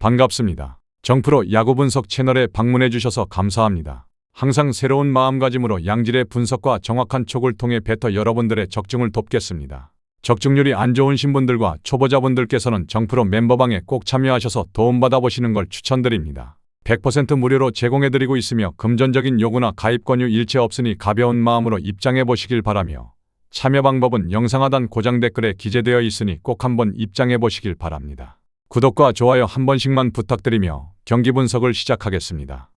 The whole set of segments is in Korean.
반갑습니다. 정프로 야구 분석 채널에 방문해 주셔서 감사합니다. 항상 새로운 마음가짐으로 양질의 분석과 정확한 촉을 통해 배터 여러분들의 적중을 돕겠습니다. 적중률이 안 좋으신 분들과 초보자분들께서는 정프로 멤버방에 꼭 참여하셔서 도움받아 보시는 걸 추천드립니다. 100% 무료로 제공해드리고 있으며 금전적인 요구나 가입 권유 일체 없으니 가벼운 마음으로 입장해 보시길 바라며 참여 방법은 영상 하단 고정 댓글에 기재되어 있으니 꼭 한번 입장해 보시길 바랍니다. 구독과 좋아요 한 번씩만 부탁드리며 경기 분석을 시작하겠습니다.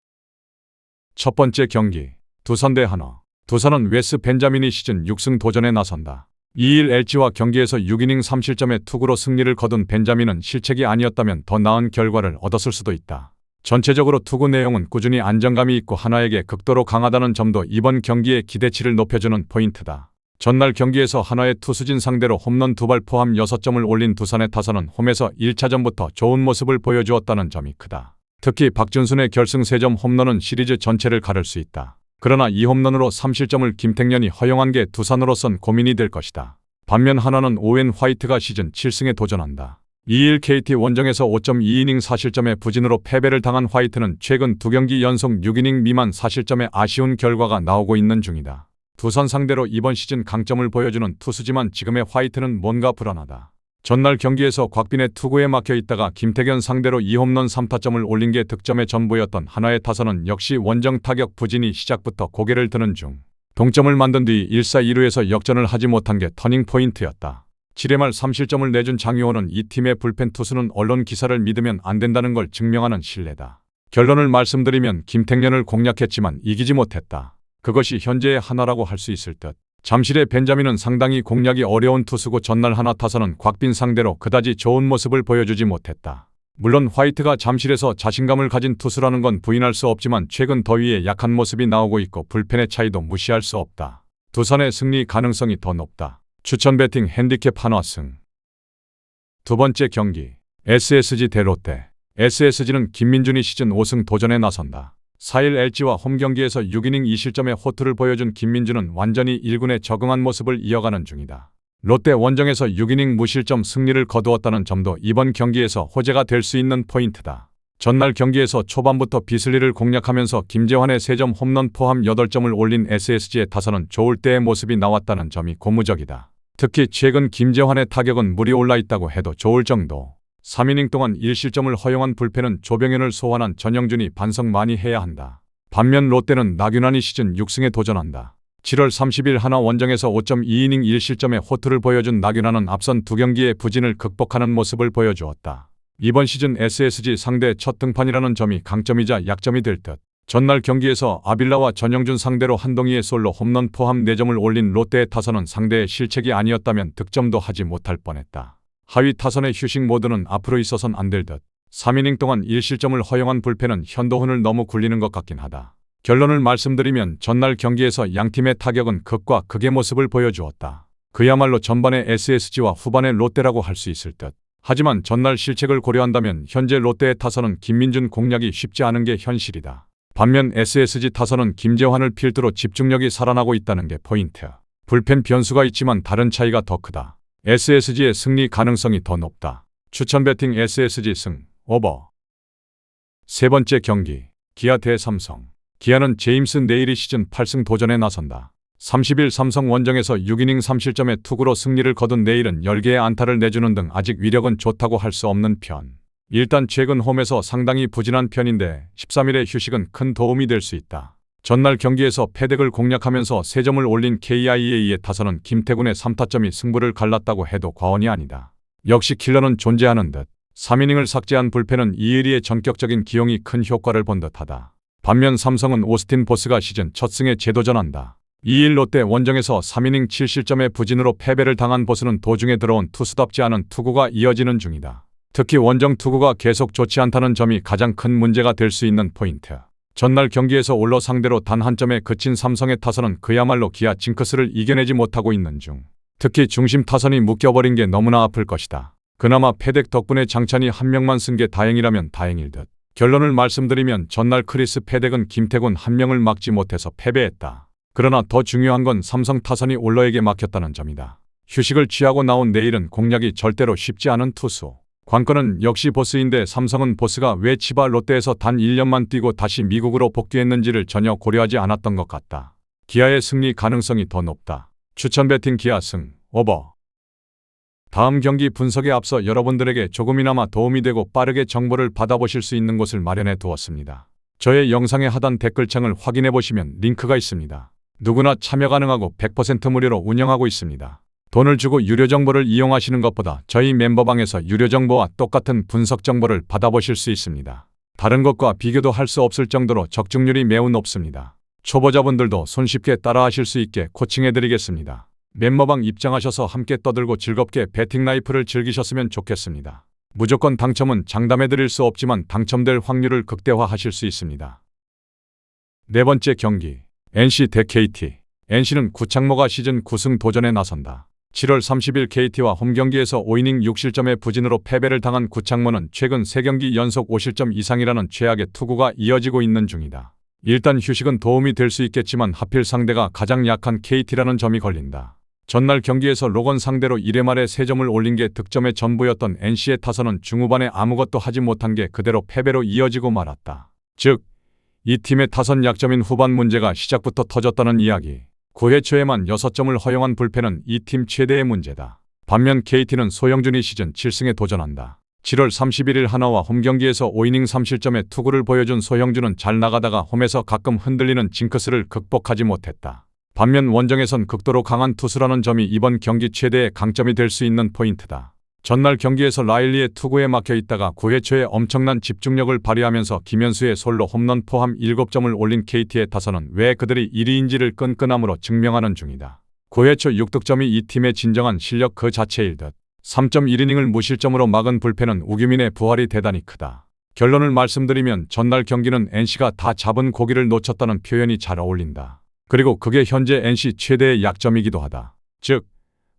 첫 번째 경기, 두산 대 한화. 두산은 웨스 벤자민이 시즌 6승 도전에 나선다. 2일 LG와 경기에서 6이닝 3실점의 투구로 승리를 거둔 벤자민은 실책이 아니었다면 더 나은 결과를 얻었을 수도 있다. 전체적으로 투구 내용은 꾸준히 안정감이 있고 한화에게 극도로 강하다는 점도 이번 경기의 기대치를 높여주는 포인트다. 전날 경기에서 한화의 투수진 상대로 홈런 2발 포함 6점을 올린 두산의 타선은 홈에서 1차전부터 좋은 모습을 보여주었다는 점이 크다. 특히 박준순의 결승 3점 홈런은 시리즈 전체를 가를 수 있다. 그러나 이 홈런으로 3실점을 김택년이 허용한 게 두산으로선 고민이 될 것이다. 반면 한화는 오웬 화이트가 시즌 7승에 도전한다. 2일 KT 원정에서 5.2이닝 4실점의 부진으로 패배를 당한 화이트는 최근 2경기 연속 6이닝 미만 4실점의 아쉬운 결과가 나오고 있는 중이다. 두산 상대로 이번 시즌 강점을 보여주는 투수지만 지금의 화이트는 뭔가 불안하다. 전날 경기에서 곽빈의 투구에 막혀 있다가 김태견 상대로 2홈런 3타점을 올린 게 득점의 전부였던 한화의 타선은 역시 원정 타격 부진이 시작부터 고개를 드는 중. 동점을 만든 뒤 1사 2루에서 역전을 하지 못한 게 터닝포인트였다. 7회 말 3실점을 내준 장유호는 이 팀의 불펜 투수는 언론 기사를 믿으면 안 된다는 걸 증명하는 신뢰다. 결론을 말씀드리면 김택년을 공략했지만 이기지 못했다. 그것이 현재의 한화라고 할 수 있을 듯. 잠실의 벤자민은 상당히 공략이 어려운 투수고 전날 한화 타선은 곽빈 상대로 그다지 좋은 모습을 보여주지 못했다. 물론 화이트가 잠실에서 자신감을 가진 투수라는 건 부인할 수 없지만 최근 더위에 약한 모습이 나오고 있고 불펜의 차이도 무시할 수 없다. 두산의 승리 가능성이 더 높다. 추천 배팅 핸디캡 한화승. 두 번째 경기, SSG 대 롯데. SSG는 김민준이 시즌 5승 도전에 나선다. 4일 LG와 홈경기에서 6이닝 2실점의 호투를 보여준 김민준은 완전히 1군에 적응한 모습을 이어가는 중이다. 롯데 원정에서 6이닝 무실점 승리를 거두었다는 점도 이번 경기에서 호재가 될 수 있는 포인트다. 전날 경기에서 초반부터 비슬리를 공략하면서 김재환의 3점 홈런 포함 8점을 올린 SSG의 타선은 좋을 때의 모습이 나왔다는 점이 고무적이다. 특히 최근 김재환의 타격은 물이 올라 있다고 해도 좋을 정도. 3이닝 동안 1실점을 허용한 불펜은 조병현을 소환한 전영준이 반성 많이 해야 한다. 반면 롯데는 나균환이 시즌 6승에 도전한다. 7월 30일 한화 원정에서 5.2이닝 1실점의 호투를 보여준 나균환은 앞선 2경기의 부진을 극복하는 모습을 보여주었다. 이번 시즌 SSG 상대 첫 등판이라는 점이 강점이자 약점이 될 듯. 전날 경기에서 아빌라와 전영준 상대로 한동희의 솔로 홈런 포함 4점을 올린 롯데의 타선은 상대의 실책이 아니었다면 득점도 하지 못할 뻔했다. 하위 타선의 휴식 모드는 앞으로 있어선 안 될 듯. 3이닝 동안 1실점을 허용한 불펜은 현도훈을 너무 굴리는 것 같긴 하다. 결론을 말씀드리면 전날 경기에서 양팀의 타격은 극과 극의 모습을 보여주었다. 그야말로 전반의 SSG와 후반의 롯데라고 할 수 있을 듯. 하지만 전날 실책을 고려한다면 현재 롯데의 타선은 김민준 공략이 쉽지 않은 게 현실이다. 반면 SSG 타선은 김재환을 필두로 집중력이 살아나고 있다는 게 포인트. 불펜 변수가 있지만 다른 차이가 더 크다. SSG의 승리 가능성이 더 높다. 추천 배팅 SSG 승, 오버. 세 번째 경기, 기아 대 삼성. 기아는 제임스 네일이 시즌 8승 도전에 나선다. 30일 삼성 원정에서 6이닝 3실점의 투구로 승리를 거둔 네일은 10개의 안타를 내주는 등 아직 위력은 좋다고 할 수 없는 편. 일단 최근 홈에서 상당히 부진한 편인데 13일의 휴식은 큰 도움이 될 수 있다. 전날 경기에서 패덱을 공략하면서 3점을 올린 KIA의 타선은 김태군의 3타점이 승부를 갈랐다고 해도 과언이 아니다. 역시 킬러는 존재하는 듯. 3이닝을 삭제한 불펜은 이의리의 전격적인 기용이 큰 효과를 본 듯하다. 반면 삼성은 오스틴 보스가 시즌 첫 승에 재도전한다. 2일 롯데 원정에서 3이닝 7실점의 부진으로 패배를 당한 보스는 도중에 들어온 투수답지 않은 투구가 이어지는 중이다. 특히 원정 투구가 계속 좋지 않다는 점이 가장 큰 문제가 될 수 있는 포인트. 전날 경기에서 올러 상대로 단 한 점에 그친 삼성의 타선은 그야말로 기아 징크스를 이겨내지 못하고 있는 중. 특히 중심 타선이 묶여버린 게 너무나 아플 것이다. 그나마 패덱 덕분에 장찬이 한 명만 쓴 게 다행이라면 다행일 듯. 결론을 말씀드리면 전날 크리스 패덱은 김태군 한 명을 막지 못해서 패배했다. 그러나 더 중요한 건 삼성 타선이 올러에게 막혔다는 점이다. 휴식을 취하고 나온 네일은 공략이 절대로 쉽지 않은 투수. 관건은 역시 보스인데 삼성은 보스가 왜 치바 롯데에서 단 1년만 뛰고 다시 미국으로 복귀했는지를 전혀 고려하지 않았던 것 같다. 기아의 승리 가능성이 더 높다. 추천 배팅 기아 승, 오버. 다음 경기 분석에 앞서 여러분들에게 조금이나마 도움이 되고 빠르게 정보를 받아보실 수 있는 곳을 마련해 두었습니다. 저의 영상의 하단 댓글창을 확인해 보시면 링크가 있습니다. 누구나 참여 가능하고 100% 무료로 운영하고 있습니다. 돈을 주고 유료 정보를 이용하시는 것보다 저희 멤버방에서 유료 정보와 똑같은 분석 정보를 받아보실 수 있습니다. 다른 것과 비교도 할 수 없을 정도로 적중률이 매우 높습니다. 초보자분들도 손쉽게 따라하실 수 있게 코칭해 드리겠습니다. 멤버방 입장하셔서 함께 떠들고 즐겁게 배팅 라이프를 즐기셨으면 좋겠습니다. 무조건 당첨은 장담해 드릴 수 없지만 당첨될 확률을 극대화하실 수 있습니다. 네 번째 경기, NC 대 KT. NC는 구창모가 시즌 9승 도전에 나선다. 7월 30일 KT와 홈경기에서 5이닝 6실점의 부진으로 패배를 당한 구창모는 최근 3경기 연속 5실점 이상이라는 최악의 투구가 이어지고 있는 중이다. 일단 휴식은 도움이 될 수 있겠지만 하필 상대가 가장 약한 KT라는 점이 걸린다. 전날 경기에서 로건 상대로 1회 말에 3점을 올린 게 득점의 전부였던 NC의 타선은 중후반에 아무것도 하지 못한 게 그대로 패배로 이어지고 말았다. 즉, 이 팀의 타선 약점인 후반 문제가 시작부터 터졌다는 이야기. 9회 초에만 6점을 허용한 불펜은 이 팀 최대의 문제다. 반면 KT는 소영준이 시즌 7승에 도전한다. 7월 31일 하나와 홈경기에서 5이닝 3실점의 투구를 보여준 소영준은 잘 나가다가 홈에서 가끔 흔들리는 징크스를 극복하지 못했다. 반면 원정에선 극도로 강한 투수라는 점이 이번 경기 최대의 강점이 될 수 있는 포인트다. 전날 경기에서 라일리의 투구에 막혀 있다가 9회 초에 엄청난 집중력을 발휘하면서 김현수의 솔로 홈런 포함 7점을 올린 KT의 타선은 왜 그들이 1위인지를 끈끈함으로 증명하는 중이다. 9회 초 6득점이 이 팀의 진정한 실력 그 자체일 듯. 3.1이닝을 무실점으로 막은 불펜은 우규민의 부활이 대단히 크다. 결론을 말씀드리면 전날 경기는 NC가 다 잡은 고기를 놓쳤다는 표현이 잘 어울린다. 그리고 그게 현재 NC 최대의 약점이기도 하다. 즉,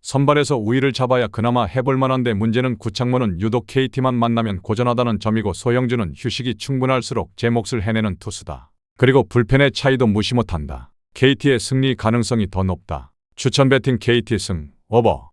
선발에서 우위를 잡아야 그나마 해볼 만한데 문제는 구창모는 유독 KT만 만나면 고전하다는 점이고 소영준은 휴식이 충분할수록 제 몫을 해내는 투수다. 그리고 불펜의 차이도 무시 못한다. KT의 승리 가능성이 더 높다. 추천 배팅 KT 승, 오버.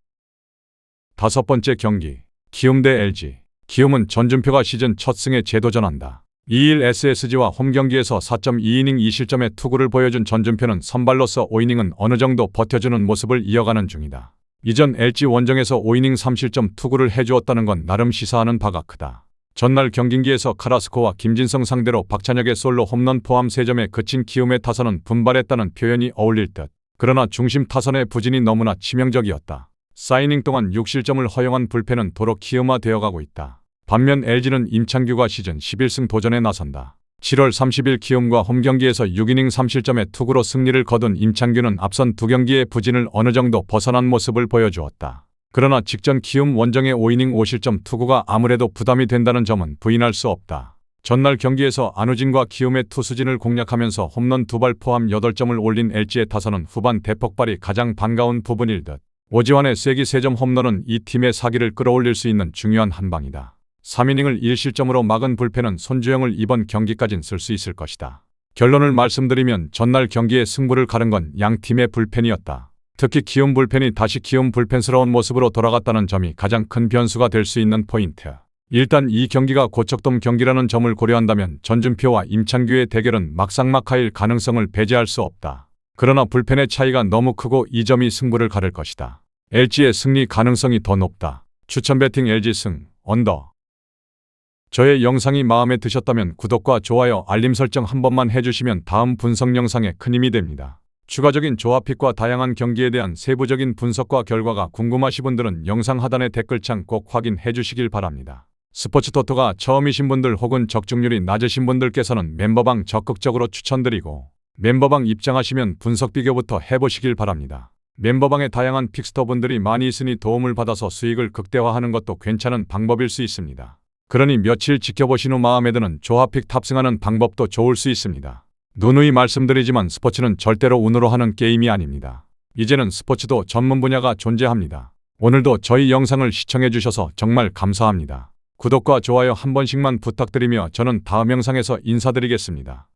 다섯 번째 경기, 키움 대 LG. 키움은 전준표가 시즌 첫 승에 재도전한다. 2일 SSG와 홈경기에서 4.2이닝 2실점의 투구를 보여준 전준표는 선발로서 5이닝은 어느 정도 버텨주는 모습을 이어가는 중이다. 이전 LG 원정에서 5이닝 3실점 투구를 해주었다는 건 나름 시사하는 바가 크다. 전날 경기기에서 카라스코와 김진성 상대로 박찬혁의 솔로 홈런 포함 3점에 그친 키움의 타선은 분발했다는 표현이 어울릴 듯. 그러나 중심 타선의 부진이 너무나 치명적이었다. 4이닝 동안 6실점을 허용한 불펜은 도로 키움화되어가고 있다. 반면 LG는 임창규가 시즌 11승 도전에 나선다. 7월 30일 키움과 홈경기에서 6이닝 3실점의 투구로 승리를 거둔 임창규는 앞선 2경기의 부진을 어느 정도 벗어난 모습을 보여주었다. 그러나 직전 키움 원정의 5이닝 5실점 투구가 아무래도 부담이 된다는 점은 부인할 수 없다. 전날 경기에서 안우진과 키움의 투수진을 공략하면서 홈런 2발 포함 8점을 올린 LG의 타선은 후반 대폭발이 가장 반가운 부분일 듯. 오지환의 쐐기 3점 홈런은 이 팀의 사기를 끌어올릴 수 있는 중요한 한방이다. 3이닝을 1실점으로 막은 불펜은 손주영을 이번 경기까진 쓸 수 있을 것이다. 결론을 말씀드리면 전날 경기의 승부를 가른 건 양 팀의 불펜이었다. 특히 키움 불펜이 다시 키움 불펜스러운 모습으로 돌아갔다는 점이 가장 큰 변수가 될 수 있는 포인트. 일단 이 경기가 고척돔 경기라는 점을 고려한다면 전준표와 임창규의 대결은 막상막하일 가능성을 배제할 수 없다. 그러나 불펜의 차이가 너무 크고 이 점이 승부를 가를 것이다. LG의 승리 가능성이 더 높다. 추천 배팅 LG 승, 언더. 저의 영상이 마음에 드셨다면 구독과 좋아요, 알림 설정 한 번만 해주시면 다음 분석 영상에 큰 힘이 됩니다. 추가적인 조합픽과 다양한 경기에 대한 세부적인 분석과 결과가 궁금하신 분들은 영상 하단의 댓글창 꼭 확인해 주시길 바랍니다. 스포츠토토가 처음이신 분들 혹은 적중률이 낮으신 분들께서는 멤버방 적극적으로 추천드리고 멤버방 입장하시면 분석 비교부터 해보시길 바랍니다. 멤버방에 다양한 픽스터분들이 많이 있으니 도움을 받아서 수익을 극대화하는 것도 괜찮은 방법일 수 있습니다. 그러니 며칠 지켜보신 후 마음에 드는 조합픽 탑승하는 방법도 좋을 수 있습니다. 누누이 말씀드리지만 스포츠는 절대로 운으로 하는 게임이 아닙니다. 이제는 스포츠도 전문 분야가 존재합니다. 오늘도 저희 영상을 시청해 주셔서 정말 감사합니다. 구독과 좋아요 한 번씩만 부탁드리며 저는 다음 영상에서 인사드리겠습니다.